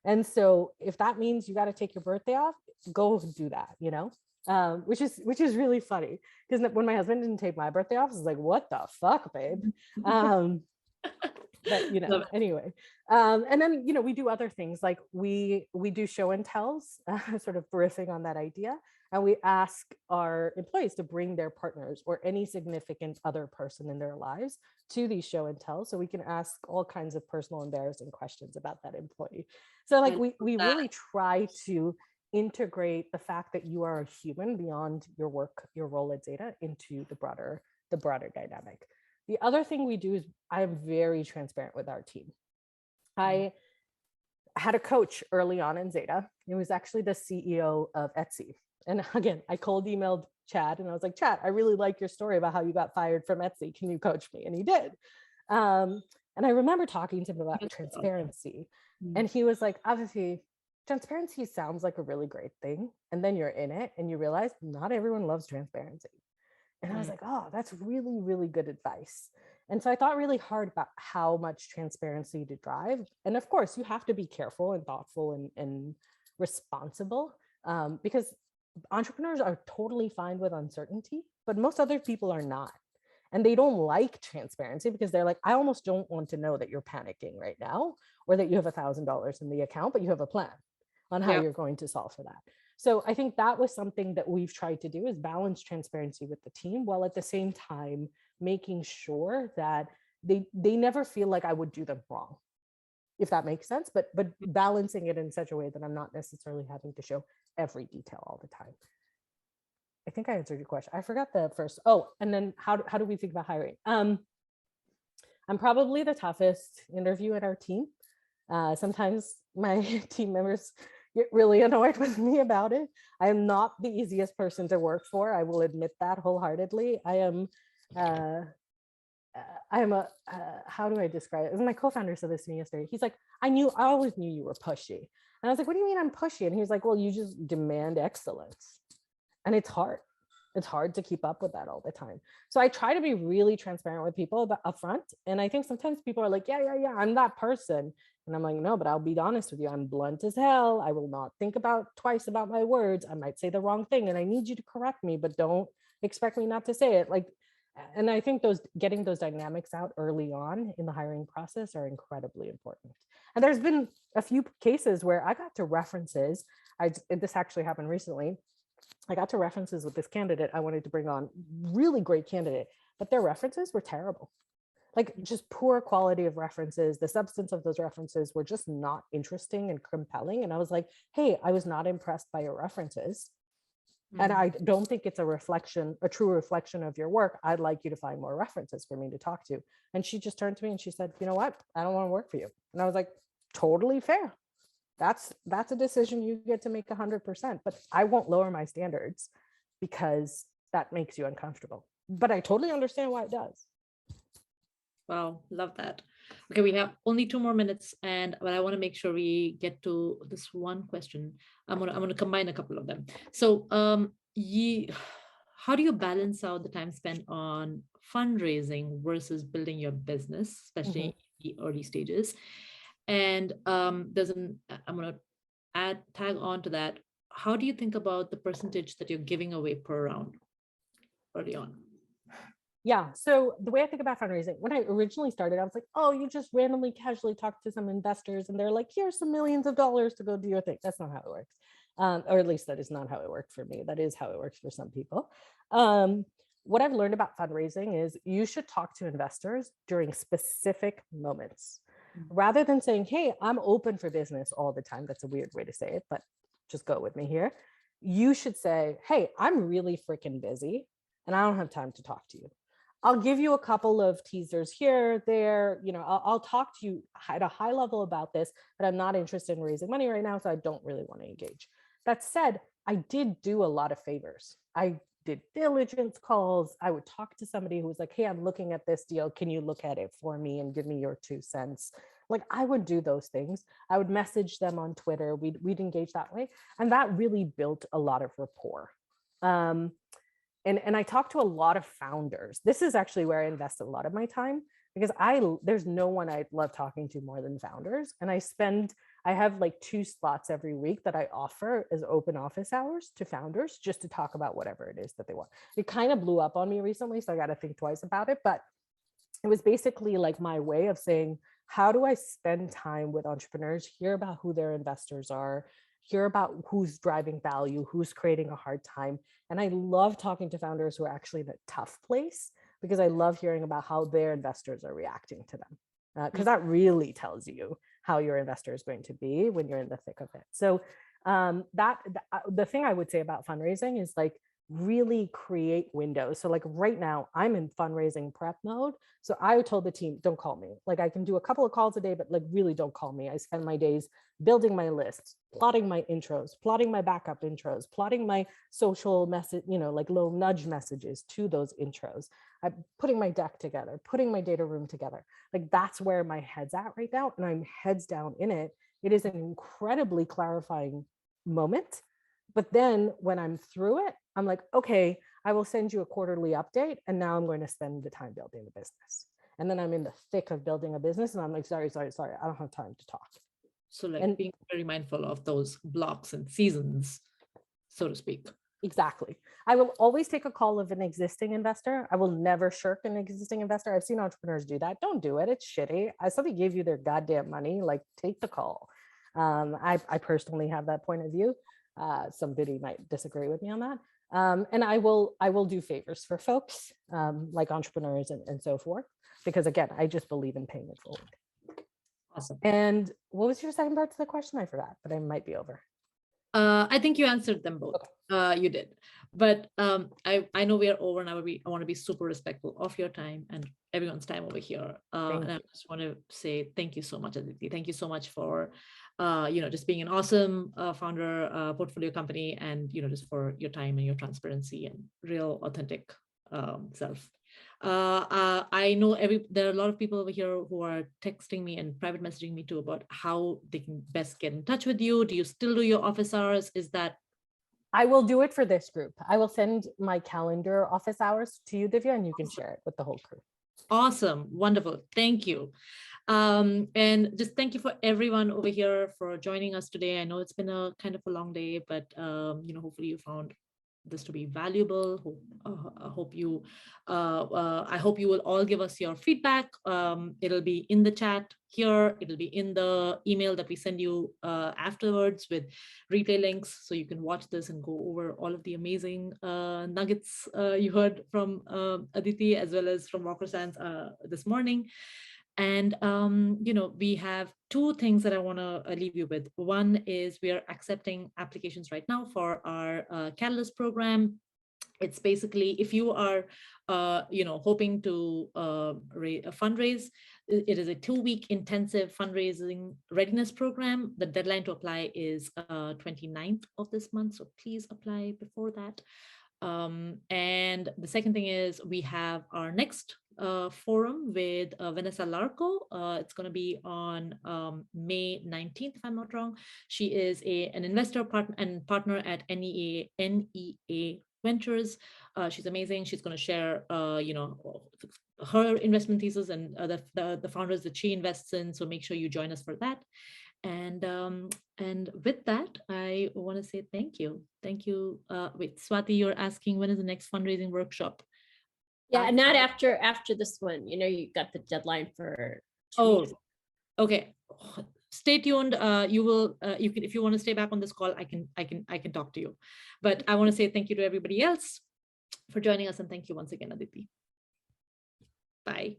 And so if that means you got to take your birthday off, go do that, you know, which is really funny, because when my husband didn't take my birthday off, I was like, what the fuck, babe? But, you know, anyway, and then, you know, we do other things like we do show and tells, sort of riffing on that idea. And we ask our employees to bring their partners or any significant other person in their lives to these show and tells, so we can ask all kinds of personal embarrassing questions about that employee. So like we really try to integrate the fact that you are a human beyond your work, your role at Zeta, into the broader dynamic. The other thing we do is I am very transparent with our team. I had a coach early on in Zeta. It was actually the CEO of Etsy. And again, I cold emailed Chad and I was like, Chad, I really like your story about how you got fired from Etsy. Can you coach me? And he did. And I remember talking to him about transparency. And he was like, Aditi, transparency sounds like a really great thing. And then you're in it and you realize not everyone loves transparency. And I was like, oh, that's really, really good advice. And so I thought really hard about how much transparency to drive. And of course, you have to be careful and thoughtful and responsible, because entrepreneurs are totally fine with uncertainty, but most other people are not. And they don't like transparency because they're like, I almost don't want to know that you're panicking right now, or that you have $1,000 in the account, but you have a plan on how you're going to solve for that. So I think that was something that we've tried to do, is balance transparency with the team while at the same time making sure that they never feel like I would do them wrong, if that makes sense, but balancing it in such a way that I'm not necessarily having to show every detail all the time. I think I answered your question. I forgot the first. Oh, and then how do we think about hiring? I'm probably the toughest interview at our team. Sometimes my team members get really annoyed with me about it. I am not the easiest person to work for. I will admit that wholeheartedly. I am how do I describe it? My co-founder said this to me yesterday. He's like, I always knew you were pushy. And I was like, what do you mean I'm pushy? And he was like, well, you just demand excellence. And it's hard. It's hard to keep up with that all the time. So I try to be really transparent with people upfront. And I think sometimes people are like, yeah, I'm that person. And I'm like, no, but I'll be honest with you. I'm blunt as hell. I will not think twice about my words. I might say the wrong thing and I need you to correct me, but don't expect me not to say it. Like, and I think getting those dynamics out early on in the hiring process are incredibly important. And there's been a few cases where I got to references. This actually happened recently. I got to references with this candidate I wanted to bring on, really great candidate, but their references were terrible. Like, just poor quality of references. The substance of those references were just not interesting and compelling. And I was like, hey, I was not impressed by your references. And I don't think it's a true reflection of your work. I'd like you to find more references for me to talk to. And she just turned to me and she said, you know what? I don't want to work for you. And I was like, totally fair. That's a decision you get to make 100%, but I won't lower my standards because that makes you uncomfortable. But I totally understand why it does. Wow, love that. Okay, we have only 2 more minutes, but I want to make sure we get to this one question. I'm gonna combine a couple of them. So, how do you balance out the time spent on fundraising versus building your business, especially in the early stages? And I'm gonna tag on to that. How do you think about the percentage that you're giving away per round early on? Yeah. So the way I think about fundraising, when I originally started, I was like, oh, you just randomly casually talk to some investors and they're like, here's some millions of dollars to go do your thing. That's not how it works. Or at least that is not how it worked for me. That is how it works for some people. What I've learned about fundraising is you should talk to investors during specific moments rather than saying, hey, I'm open for business all the time. That's a weird way to say it, but just go with me here. You should say, hey, I'm really freaking busy and I don't have time to talk to you. I'll give you a couple of teasers here, there, I'll talk to you at a high level about this, but I'm not interested in raising money right now, so I don't really want to engage. That said, I did do a lot of favors. I did diligence calls. I would talk to somebody who was like, hey, I'm looking at this deal. Can you look at it for me and give me your 2 cents? Like, I would do those things. I would message them on Twitter. We'd engage that way. And that really built a lot of rapport. And I talk to a lot of founders. This is actually where I invest a lot of my time, because there's no one I love talking to more than founders. And I have like 2 slots every week that I offer as open office hours to founders, just to talk about whatever it is that they want. It kind of blew up on me recently, so I got to think twice about it. But it was basically like my way of saying, how do I spend time with entrepreneurs, hear about who their investors are, hear about who's driving value, who's creating a hard time. And I love talking to founders who are actually in a tough place, because I love hearing about how their investors are reacting to them. Because that really tells you how your investor is going to be when you're in the thick of it. So the thing I would say about fundraising is like, really create windows. So like right now I'm in fundraising prep mode. So I told the team, don't call me. Like I can do a couple of calls a day, but like really don't call me. I spend my days building my lists, plotting my intros, plotting my backup intros, plotting my social message, like little nudge messages to those intros. I'm putting my deck together, putting my data room together. Like that's where my head's at right now. And I'm heads down in it. It is an incredibly clarifying moment. But then when I'm through it, I'm like, okay, I will send you a quarterly update. And now I'm going to spend the time building the business. And then I'm in the thick of building a business. And I'm like, sorry, I don't have time to talk. So like being very mindful of those blocks and seasons, so to speak. Exactly. I will always take a call of an existing investor. I will never shirk an existing investor. I've seen entrepreneurs do that. Don't do it. It's shitty. Somebody gave you their goddamn money, like take the call. I personally have that point of view. Somebody might disagree with me on that. And I will do favors for folks like entrepreneurs and so forth, because again, I just believe in paying it forward. Awesome. And what was your second part to the question? I forgot, but I might be over. I think you answered them both. Okay. You did. But I know we are over now. I want to be super respectful of your time and everyone's time over here. And I just want to say thank you so much, Aditi. Thank you so much for just being an awesome founder, portfolio company, and just for your time and your transparency and real authentic self. I know there are a lot of people over here who are texting me and private messaging me too about how they can best get in touch with you. Do you still do your office hours? Is that? I will do it for this group. I will send my calendar office hours to you, Divya, and you can share it with the whole crew. Awesome. Wonderful. Thank you. And just thank you for everyone over here for joining us today. I know it's been a kind of a long day, but hopefully you found this to be valuable. I hope you will all give us your feedback. It'll be in the chat here. It'll be in the email that we send you afterwards with replay links, so you can watch this and go over all of the amazing nuggets you heard from Aditi as well as from Walker Sands this morning. And, we have 2 things that I want to leave you with. One is we are accepting applications right now for our Catalyst program. It's basically, if you are, hoping to fundraise, it is a 2-week intensive fundraising readiness program. The deadline to apply is 29th of this month. So please apply before that. And the second thing is we have our next forum with Vanessa Larco. It's going to be on May 19th, if I'm not wrong. She is an investor partner at NEA Ventures. She's amazing. She's going to share, her investment thesis and the founders that she invests in. So make sure you join us for that. And with that, I want to say thank you. Thank you. Wait, Swati, you're asking when is the next fundraising workshop? Yeah, not after this one. You got the deadline for 2 weeks. Okay. Stay tuned. You can, if you want to stay back on this call, I can talk to you. But I want to say thank you to everybody else for joining us, and thank you once again, Aditi. Bye.